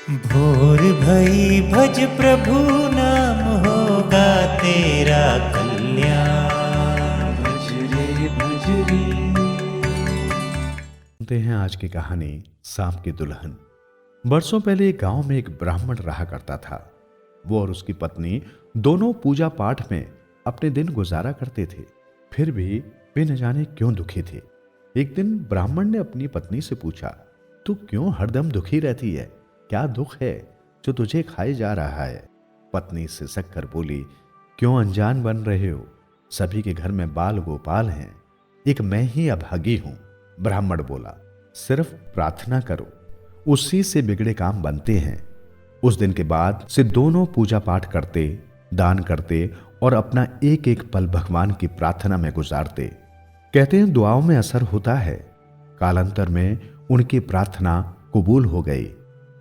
भोर भई भज प्रभु नाम होगा तेरा कल्याण। भज रे भज रे। सुनते हैं आज की कहानी सांप की दुल्हन। बरसों पहले एक गांव में एक ब्राह्मण रहा करता था। वो और उसकी पत्नी दोनों पूजा पाठ में अपने दिन गुजारा करते थे। फिर भी वे न जाने क्यों दुखी थे। एक दिन ब्राह्मण ने अपनी पत्नी से पूछा, तू क्यों हरदम दुखी रहती है? क्या दुख है जो तुझे खाए जा रहा है? पत्नी सिसक कर बोली, क्यों अनजान बन रहे हो? सभी के घर में बाल गोपाल हैं, एक मैं ही अभागी हूं। ब्राह्मण बोला, सिर्फ प्रार्थना करो, उसी से बिगड़े काम बनते हैं। उस दिन के बाद से दोनों पूजा पाठ करते, दान करते और अपना एक एक पल भगवान की प्रार्थना में गुजारते। कहते हैं दुआओं में असर होता है। कालांतर में उनकी प्रार्थना कबूल हो गई।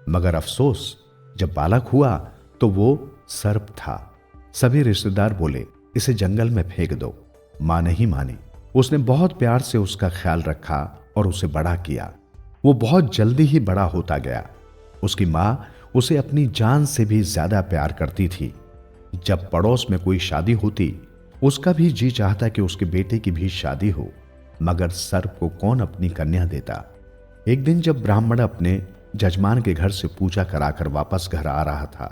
मगर अफसोस, जब बालक हुआ तो वो सर्प था। सभी रिश्तेदार बोले, इसे जंगल में फेंक दो। मां नहीं मानी। उसने बहुत प्यार से उसका ख्याल रखा और उसे बड़ा किया। वो बहुत जल्दी ही बड़ा होता गया। उसकी मां उसे अपनी जान से भी ज्यादा प्यार करती थी। जब पड़ोस में कोई शादी होती, उसका भी जी चाहता कि उसके बेटे की भी शादी हो, मगर सर्प को कौन अपनी कन्या देता। एक दिन जब ब्राह्मण अपने जजमान के घर से पूजा कराकर वापस घर आ रहा था,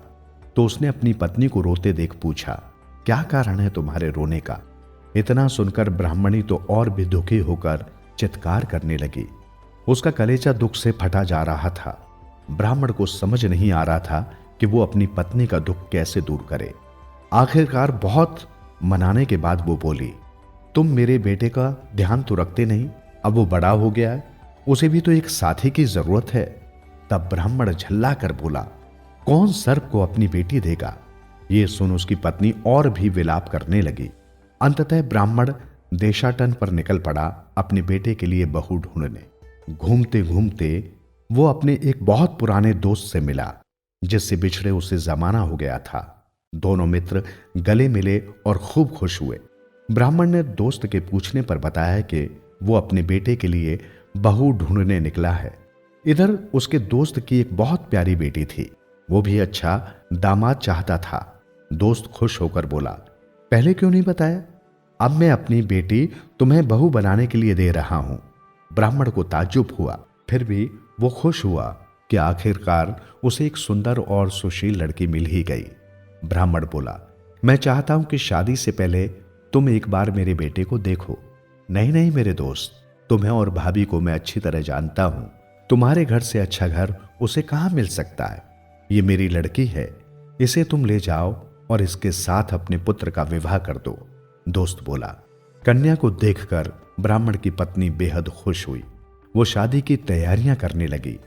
तो उसने अपनी पत्नी को रोते देख पूछा, क्या कारण है तुम्हारे रोने का? इतना सुनकर ब्राह्मणी तो और भी दुखी होकर चित्कार करने लगी। उसका कलेजा दुख से फटा जा रहा था। ब्राह्मण को समझ नहीं आ रहा था कि वो अपनी पत्नी का दुख कैसे दूर करे। आखिरकार बहुत मनाने के बाद वो बोली, तुम मेरे बेटे का ध्यान तो रखते नहीं। अब वो बड़ा हो गया है, उसे भी तो एक साथी की जरूरत है। तब ब्राह्मण झल्ला कर बोला, कौन सर्प को अपनी बेटी देगा? ये सुन उसकी पत्नी और भी विलाप करने लगी। अंततः ब्राह्मण देशाटन पर निकल पड़ा अपने बेटे के लिए बहू ढूंढने। घूमते घूमते वो अपने एक बहुत पुराने दोस्त से मिला, जिससे बिछड़े उसे जमाना हो गया था। दोनों मित्र गले मिले और खूब खुश हुए। ब्राह्मण ने दोस्त के पूछने पर बताया कि वो अपने बेटे के लिए बहू ढूंढने निकला है। इधर उसके दोस्त की एक बहुत प्यारी बेटी थी। वो भी अच्छा दामाद चाहता था। दोस्त खुश होकर बोला, पहले क्यों नहीं बताया? अब मैं अपनी बेटी तुम्हें बहू बनाने के लिए दे रहा हूं। ब्राह्मण को ताज्जुब हुआ, फिर भी वो खुश हुआ कि आखिरकार उसे एक सुंदर और सुशील लड़की मिल ही गई। ब्राह्मण बोला, मैं चाहता हूं कि शादी से पहले तुम एक बार मेरे बेटे को देखो। नहीं नहीं मेरे दोस्त, तुम्हें और भाभी को मैं अच्छी तरह जानता हूं। तुम्हारे घर से अच्छा घर उसे कहां मिल सकता है? ये मेरी लड़की है, इसे तुम ले जाओ और इसके साथ अपने पुत्र का विवाह कर दो। दोस्त बोला। कन्या को देखकर ब्राह्मण की पत्नी बेहद खुश हुई। वो शादी की तैयारियां करने लगी।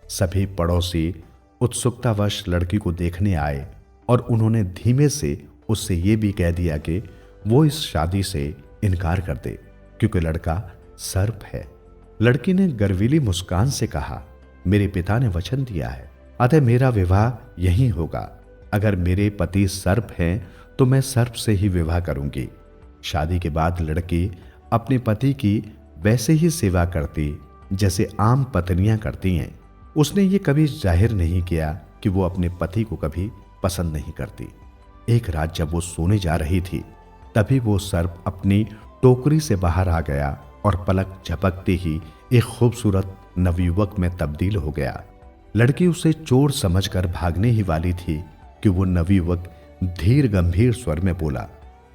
सभी पड़ोसी उत्सुकतावश लड़की को देखने आए और उन्होंने धीमे से उससे ये भी कह दिया कि वो इस शादी से इनकार कर दे, क्योंकि लड़का सर्प है। लड़की ने गर्वीली मुस्कान से कहा, मेरे पिता ने वचन दिया है, अतः मेरा विवाह यहीं होगा। अगर मेरे पति सर्प हैं तो मैं सर्प से ही विवाह करूंगी। शादी के बाद लड़की अपने पति की वैसे ही सेवा करती जैसे आम पत्नियां करती हैं। उसने ये कभी जाहिर नहीं किया कि वो अपने पति को कभी पसंद नहीं करती। एक रात जब वो सोने जा रही थी, तभी वो सर्प अपनी टोकरी से बाहर आ गया और पलक झपकते ही एक खूबसूरत नवयुवक में तब्दील हो गया। लड़की उसे चोर समझकर भागने ही वाली थी कि वो नवयुवक धीर गंभीर स्वर में बोला,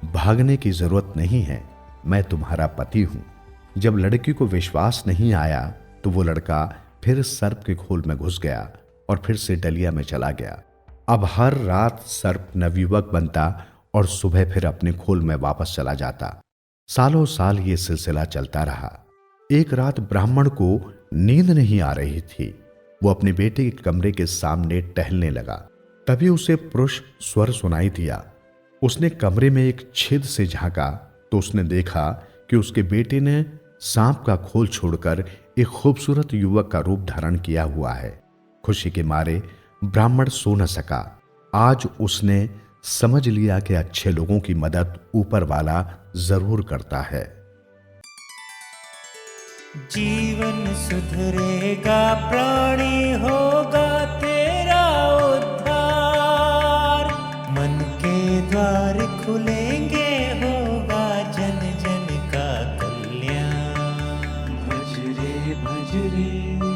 भागने की जरूरत नहीं है, मैं तुम्हारा पति हूं। जब लड़की को विश्वास नहीं आया तो वो लड़का फिर सर्प के खोल में घुस गया और फिर से डलिया में चला गया। अब हर रात सर्प नवयुवक बनता और सुबह फिर अपने खोल में वापस चला जाता। सालों साल ये सिलसिला चलता रहा। एक रात ब्राह्मण को नींद नहीं आ रही थी। वो अपने बेटे के कमरे के सामने टहलने लगा। तभी उसे पुरुष स्वर सुनाई दिया। उसने कमरे में एक छेद से झांका तो उसने देखा कि उसके बेटे ने सांप का खोल छोड़कर एक खूबसूरत युवक का रूप धारण किया हुआ है। खुशी के मारे ब्राह्मण सो न सका। आज उसने समझ लिया कि अच्छे लोगों की मदद ऊपर वाला जरूर करता है। जीवन सुधरेगा, प्राणी होगा तेरा भज रे